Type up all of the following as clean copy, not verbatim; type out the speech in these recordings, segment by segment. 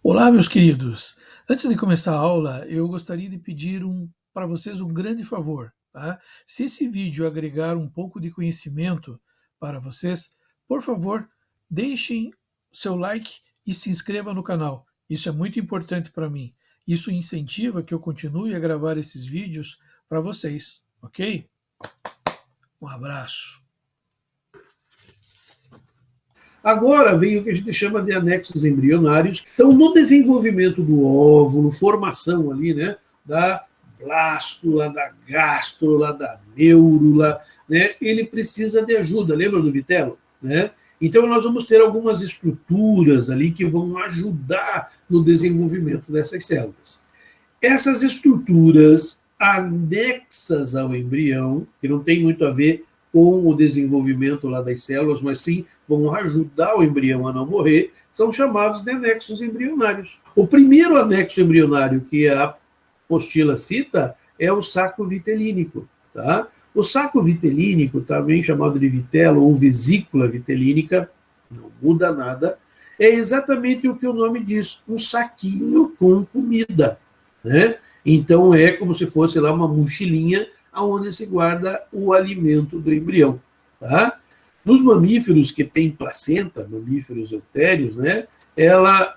Olá, meus queridos. Antes de começar a aula, eu gostaria de pedir para vocês um grande favor, tá? Se esse vídeo agregar um pouco de conhecimento para vocês, por favor, deixem seu like e se inscreva no canal. Isso é muito importante para mim. Isso incentiva que eu continue a gravar esses vídeos para vocês, ok? Um abraço. Agora vem o que a gente chama de anexos embrionários. Então, no desenvolvimento do óvulo, formação ali, né, da blástula, da gástrula, da neurula, né, ele precisa de ajuda. Lembra do vitelo? Né? Então, nós vamos ter algumas estruturas ali que vão ajudar no desenvolvimento dessas células. Essas estruturas anexas ao embrião, que não tem muito a ver com o desenvolvimento lá das células, mas sim vão ajudar o embrião a não morrer, são chamados de anexos embrionários. O primeiro anexo embrionário que a apostila cita é o saco vitelínico. Tá? O saco vitelínico, também chamado de vitelo ou vesícula vitelínica, não muda nada, é exatamente o que o nome diz, um saquinho com comida. Né? Então, é como se fosse lá uma mochilinha onde se guarda o alimento do embrião. Tá? Nos mamíferos que têm placenta, mamíferos eutérios, né, ela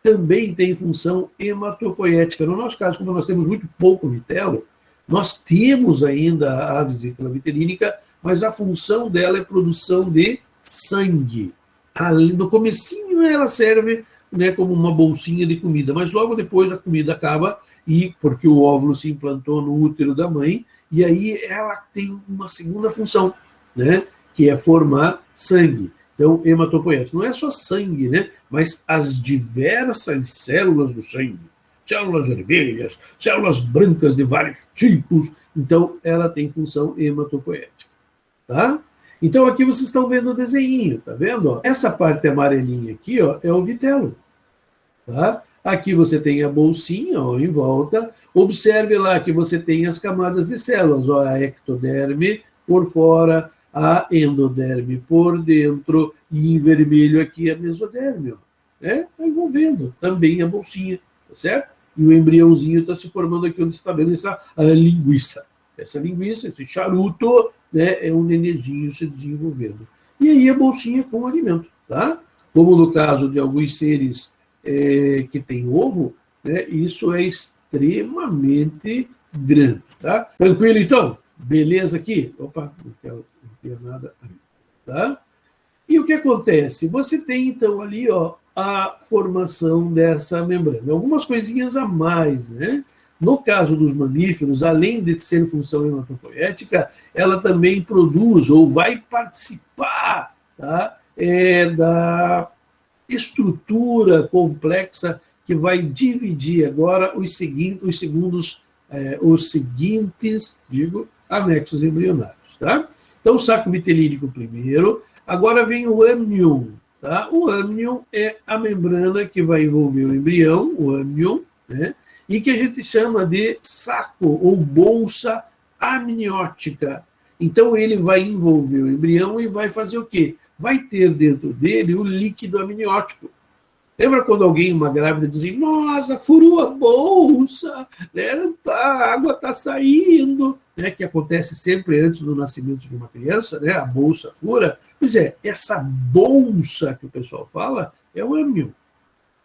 também tem função hematopoética. No nosso caso, como nós temos muito pouco vitelo, nós temos ainda a vesícula vitelínica, mas a função dela é produção de sangue. Ali, no comecinho ela serve, né, como uma bolsinha de comida, mas logo depois a comida acaba, e porque o óvulo se implantou no útero da mãe, e aí ela tem uma segunda função, né, que é formar sangue. Então, hematopoético não é só sangue, né, mas as diversas células do sangue, células vermelhas, células brancas de vários tipos, então ela tem função hematopoética. Tá? Então, aqui vocês estão vendo o desenho, tá vendo? Essa parte amarelinha aqui, ó, é o vitelo. Tá? Aqui você tem a bolsinha, ó, em volta. Observe lá que você tem as camadas de células, ó, a ectoderme por fora, a endoderme por dentro, e em vermelho aqui a mesoderme. Ó. Está envolvendo também a bolsinha, tá certo? E o embriãozinho está se formando aqui onde você está vendo essa linguiça. Essa linguiça, esse charuto, né, é um nenenzinho se desenvolvendo. E aí a bolsinha com o alimento, tá? Como no caso de alguns seres que têm ovo, né, isso é extremamente grande, tá? Tranquilo, então? Beleza aqui? Opa, não quero nada ali, tá? E o que acontece? Você tem, então, ali, ó, a formação dessa membrana. Algumas coisinhas a mais, né? No caso dos mamíferos, além de ser função hematopoética, ela também produz ou vai participar, tá, da estrutura complexa que vai dividir agora os seguintes, anexos embrionários. Tá? Então, o saco vitelínico primeiro, agora vem o âmnion. Tá? O âmnion é a membrana que vai envolver o embrião, o âmnion, né? E que a gente chama de saco ou bolsa amniótica. Então, ele vai envolver o embrião e vai fazer o quê? Vai ter dentro dele o líquido amniótico. Lembra quando alguém, uma grávida, dizia, nossa, furou a bolsa, né? A água está saindo, né? Que acontece sempre antes do nascimento de uma criança, né? A bolsa fura. Pois é, essa bolsa que o pessoal fala é o âmnion.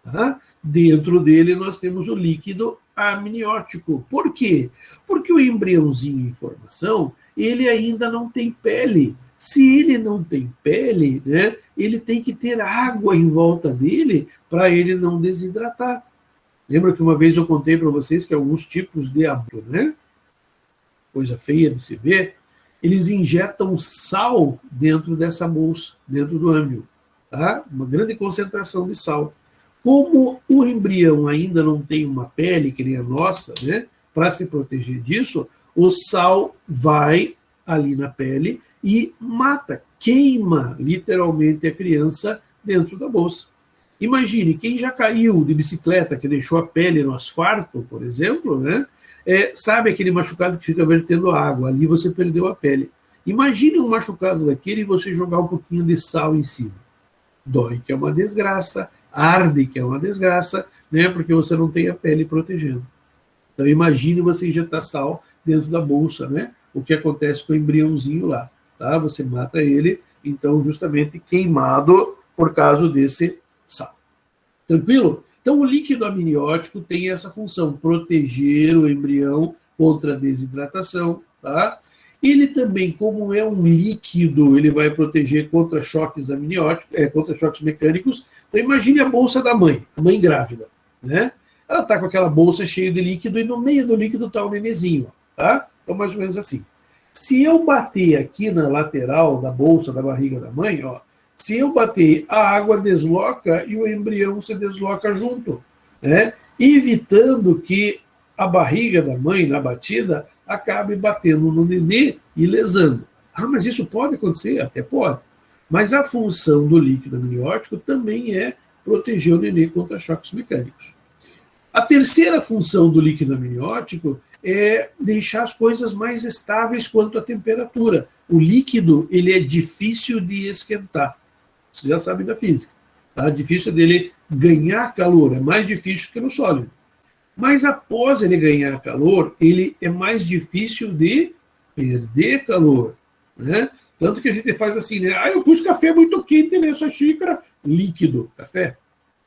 Tá? Dentro dele nós temos o líquido amniótico. Por quê? Porque o embriãozinho em formação, ele ainda não tem pele. Se ele não tem pele, né, ele tem que ter água em volta dele para ele não desidratar. Lembra que uma vez eu contei para vocês que alguns tipos de aborto, né, coisa feia de se ver, eles injetam sal dentro dessa bolsa, dentro do âmbio. Tá? Uma grande concentração de sal. Como o embrião ainda não tem uma pele que nem a nossa, né, para se proteger disso, o sal vai ali na pele e mata, queima literalmente a criança dentro da bolsa. Imagine, quem já caiu de bicicleta, que deixou a pele no asfalto, por exemplo, né, sabe aquele machucado que fica vertendo água, ali você perdeu a pele. Imagine um machucado daquele e você jogar um pouquinho de sal em cima. Dói, que é uma desgraça, arde, que é uma desgraça, né, porque você não tem a pele protegendo. Então, imagine você injetar sal dentro da bolsa, né? O que acontece com o embriãozinho lá, tá? Você mata ele, então, justamente queimado por causa desse sal. Tranquilo? Então, o líquido amniótico tem essa função, proteger o embrião contra a desidratação, tá? Ele também, como é um líquido, ele vai proteger contra choques amnióticos, contra choques mecânicos. Então, imagine a bolsa da mãe, a mãe grávida, né? Ela está com aquela bolsa cheia de líquido e no meio do líquido está o nenenzinho, tá? Então, mais ou menos assim. Se eu bater aqui na lateral da bolsa da barriga da mãe, ó, se eu bater, a água desloca e o embrião se desloca junto, né? Evitando que a barriga da mãe, na batida, acabe batendo no nenê e lesando. Ah, mas isso pode acontecer? Até pode. Mas a função do líquido amniótico também é proteger o nenê contra choques mecânicos. A terceira função do líquido amniótico é deixar as coisas mais estáveis quanto à temperatura. O líquido, ele é difícil de esquentar. Você já sabe da física. Tá? Difícil dele ganhar calor, é mais difícil que no sólido. Mas após ele ganhar calor, ele é mais difícil de perder calor, né? Tanto que a gente faz assim, né? Ah, eu pus café muito quente nessa xícara, líquido, café,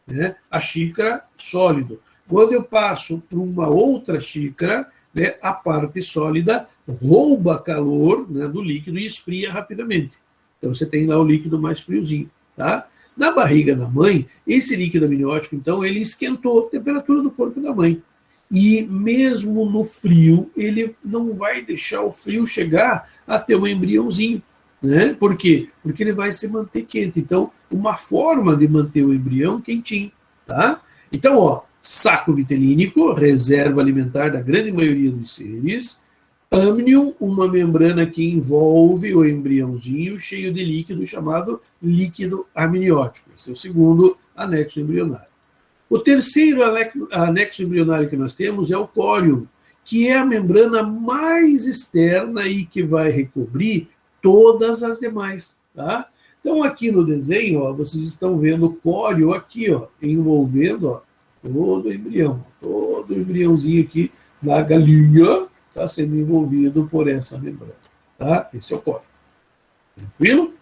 né? A xícara, sólido. Quando eu passo para uma outra xícara, né, a parte sólida rouba calor, né, do líquido e esfria rapidamente. Então você tem lá o líquido mais friozinho, tá? Na barriga da mãe, esse líquido amniótico, então, ele esquentou a temperatura do corpo da mãe. E mesmo no frio, ele não vai deixar o frio chegar até o embriãozinho, né? Por quê? Porque ele vai se manter quente. Então, uma forma de manter o embrião quentinho, tá? Então, ó, saco vitelínico, reserva alimentar da grande maioria dos seres. Amnion, uma membrana que envolve o embriãozinho cheio de líquido chamado líquido amniótico. Esse é o segundo anexo embrionário. O terceiro anexo embrionário que nós temos é o córium, que é a membrana mais externa e que vai recobrir todas as demais, tá? Então, aqui no desenho, ó, vocês estão vendo o córeo aqui, ó, envolvendo, ó, todo o embriãozinho aqui da galinha está sendo envolvido por essa membrana, tá? Esse é o córeo. Tranquilo?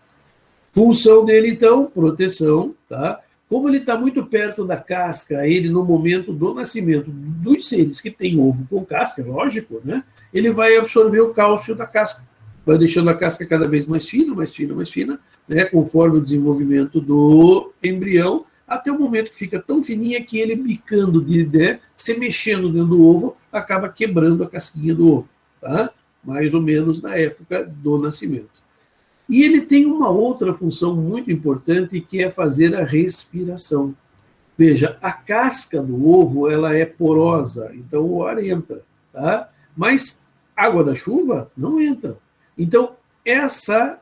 Função dele, então, proteção, tá? Como ele está muito perto da casca, ele, no momento do nascimento dos seres que têm ovo com casca, lógico, né? Ele vai absorver o cálcio da casca, vai deixando a casca cada vez mais fina, mais fina, mais fina, né? Conforme o desenvolvimento do embrião, até o momento que fica tão fininha que ele bicando, né, se mexendo dentro do ovo, acaba quebrando a casquinha do ovo, tá? Mais ou menos na época do nascimento. E ele tem uma outra função muito importante, que é fazer a respiração. Veja, a casca do ovo, ela é porosa, então o ar entra, tá? Mas água da chuva não entra. Então, essa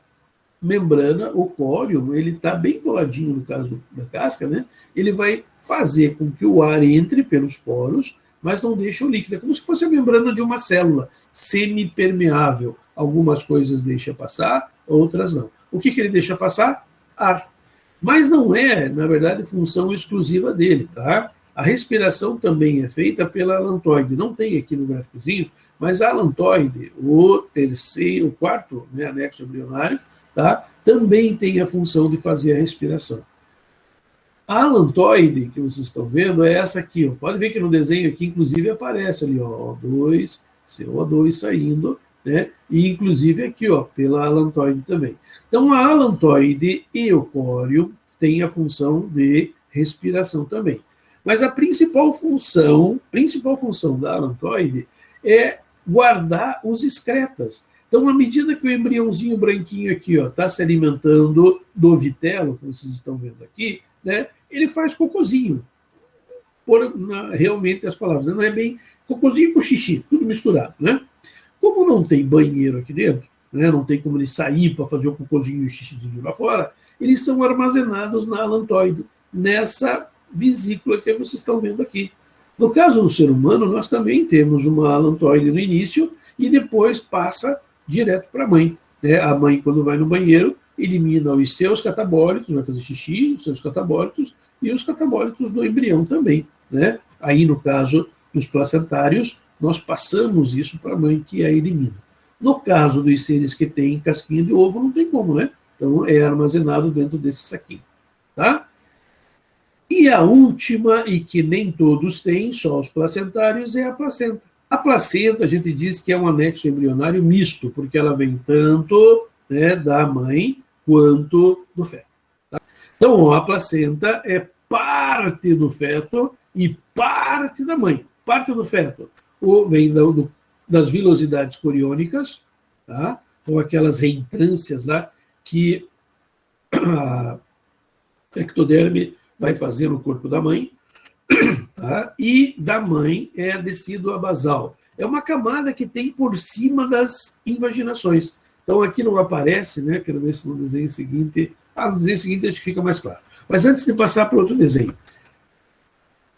membrana, o córium, ele está bem coladinho no caso da casca, né? Ele vai fazer com que o ar entre pelos poros, mas não deixa o líquido. É como se fosse a membrana de uma célula, semipermeável. Algumas coisas deixa passar, outras não. O que ele deixa passar? Ar. Mas não é, na verdade, função exclusiva dele, tá? A respiração também é feita pela alantoide. Não tem aqui no gráficozinho, mas a alantoide, o quarto, né, anexo embrionário, tá? Também tem a função de fazer a respiração. A alantoide que vocês estão vendo é essa aqui, ó. Pode ver que no desenho aqui, inclusive, aparece ali, ó, O2, CO2 saindo, né? E inclusive aqui, ó, pela alantoide também. Então, a alantoide e o córium têm a função de respiração também. Mas a principal função da alantoide é guardar os excretas. Então, à medida que o embriãozinho branquinho aqui está se alimentando do vitelo, que vocês estão vendo aqui, né, ele faz cocôzinho. Realmente as palavras, não é bem cocôzinho com xixi, tudo misturado, né? Como não tem banheiro aqui dentro, né, não tem como ele sair para fazer o cocôzinho e o xixizinho lá fora, eles são armazenados na alantoide, nessa vesícula que vocês estão vendo aqui. No caso do ser humano, nós também temos uma alantoide no início e depois passa direto para a mãe. Né? A mãe, quando vai no banheiro, elimina os seus catabólitos, vai fazer xixi, os seus catabólitos, e os catabólitos do embrião também, né? Aí, no caso dos placentários, nós passamos isso para a mãe, que a elimina. No caso dos seres que têm casquinha de ovo, não tem como, né? Então, é armazenado dentro desse saquinho, tá? E a última, e que nem todos têm, só os placentários, é a placenta. A placenta, a gente diz que é um anexo embrionário misto, porque ela vem tanto, né, da mãe quanto do feto. Tá? Então, a placenta é parte do feto e parte da mãe. Parte do feto vem das vilosidades coriônicas, tá? Ou aquelas reentrâncias lá que a ectoderme vai fazer no corpo da mãe, tá? E da mãe é a decídua basal. É uma camada que tem por cima das invaginações. Então, aqui não aparece, né? Quero ver se no desenho seguinte... no desenho seguinte acho que fica mais claro. Mas antes de passar para outro desenho,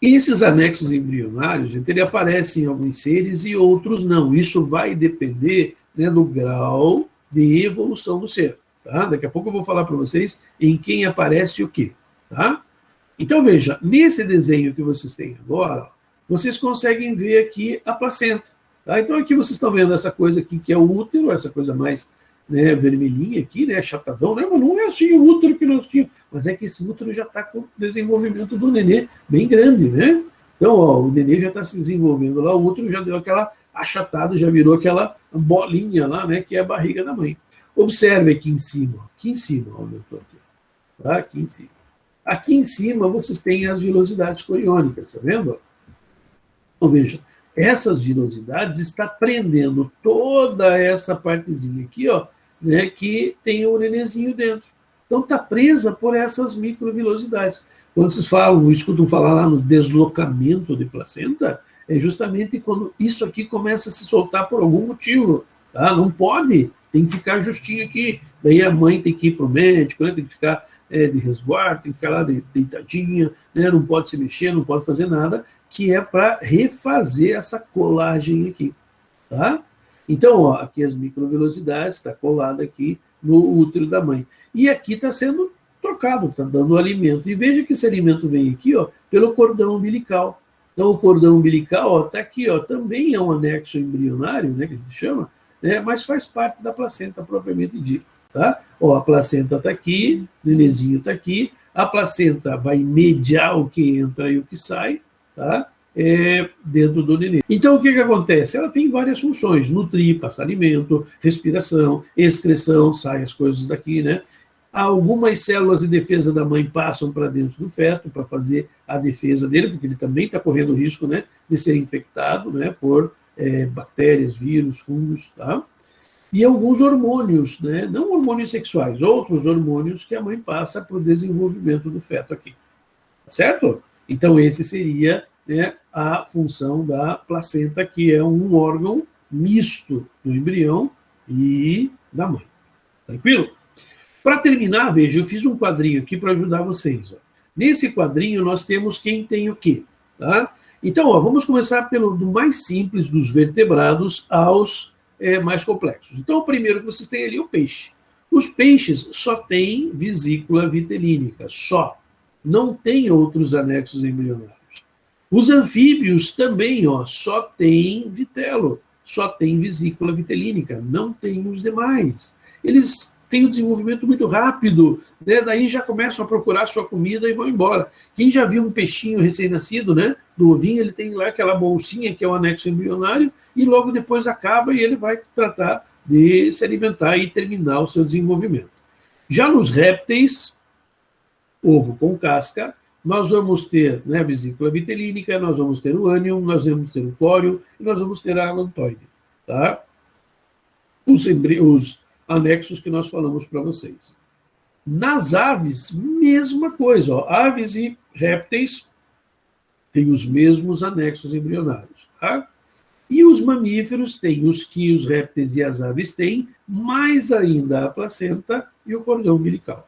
esses anexos embrionários, gente, ele aparece em alguns seres e outros não. Isso vai depender, né, do grau de evolução do ser. Tá? Daqui a pouco eu vou falar para vocês em quem aparece o quê. Tá? Então, veja, nesse desenho que vocês têm agora, vocês conseguem ver aqui a placenta. Tá? Então, aqui vocês estão vendo essa coisa aqui que é o útero, essa coisa mais, né, vermelhinha aqui, né, achatadão, né? Mas não é assim o útero que nós tínhamos, mas é que esse útero já está com o desenvolvimento do nenê bem grande, né? Então, ó, o nenê já está se desenvolvendo lá, o útero já deu aquela achatada, já virou aquela bolinha lá, né, que é a barriga da mãe. Observe aqui em cima, onde eu estou aqui, tá? Aqui em cima. Aqui em cima vocês têm as vilosidades coriônicas, tá vendo? Então, veja, essas vilosidades está prendendo toda essa partezinha aqui, ó, né, que tem o nenenzinho dentro. Então, está presa por essas microvilosidades. Quando vocês escutam falar lá no deslocamento de placenta, é justamente quando isso aqui começa a se soltar por algum motivo. Tá? Não pode, tem que ficar justinho aqui. Daí a mãe tem que ir para o médico, né, tem que ficar de resguardo, tem que ficar lá deitadinha, né, não pode se mexer, não pode fazer nada, que é para refazer essa colagem aqui. Tá? Então, ó, aqui as microvelocidades, está colada aqui no útero da mãe. E aqui está sendo trocado, está dando alimento. E veja que esse alimento vem aqui, ó, pelo cordão umbilical. Então, o cordão umbilical está aqui, ó, também é um anexo embrionário, né, que a gente chama, né, mas faz parte da placenta propriamente dita. Tá? Ó, a placenta está aqui, o nenenzinho está aqui, a placenta vai mediar o que entra e o que sai, tá? Dentro do neném. Então, o que acontece? Ela tem várias funções: nutrir, passar alimento, respiração, excreção, saem as coisas daqui, né? Algumas células de defesa da mãe passam para dentro do feto para fazer a defesa dele, porque ele também está correndo o risco, né, de ser infectado, né, por bactérias, vírus, fungos, tá? E alguns hormônios, né, não hormônios sexuais, outros hormônios que a mãe passa para o desenvolvimento do feto aqui. Certo? Então, esse seria, né, a função da placenta, que é um órgão misto do embrião e da mãe. Tranquilo? Para terminar, veja, eu fiz um quadrinho aqui para ajudar vocês. Ó. Nesse quadrinho, nós temos quem tem o quê. Tá? Então, ó, vamos começar do mais simples dos vertebrados aos mais complexos. Então, o primeiro que vocês têm ali é o peixe. Os peixes só têm vesícula vitelínica, só. Não tem outros anexos embrionários. Os anfíbios também, ó, só tem vitelo, só tem vesícula vitelínica, não tem os demais. Eles têm um desenvolvimento muito rápido, né? Daí já começam a procurar sua comida e vão embora. Quem já viu um peixinho recém-nascido, né, do ovinho, ele tem lá aquela bolsinha que é o anexo embrionário e logo depois acaba e ele vai tratar de se alimentar e terminar o seu desenvolvimento. Já nos répteis, ovo com casca, nós vamos ter, né, a vesícula vitelínica, nós vamos ter o ânion, nós vamos ter o córeo e nós vamos ter a alantoide. Tá? Os anexos que nós falamos para vocês. Nas aves, mesma coisa. Ó, aves e répteis têm os mesmos anexos embrionários. Tá? E os mamíferos têm os que os répteis e as aves têm, mais ainda a placenta e o cordão umbilical.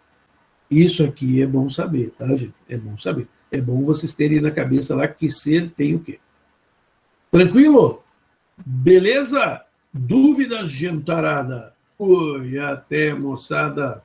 Isso aqui é bom saber, tá, gente? É bom saber. É bom vocês terem na cabeça lá que ser tem o quê. Tranquilo? Beleza? Dúvidas, gentarada? Oi, até, moçada.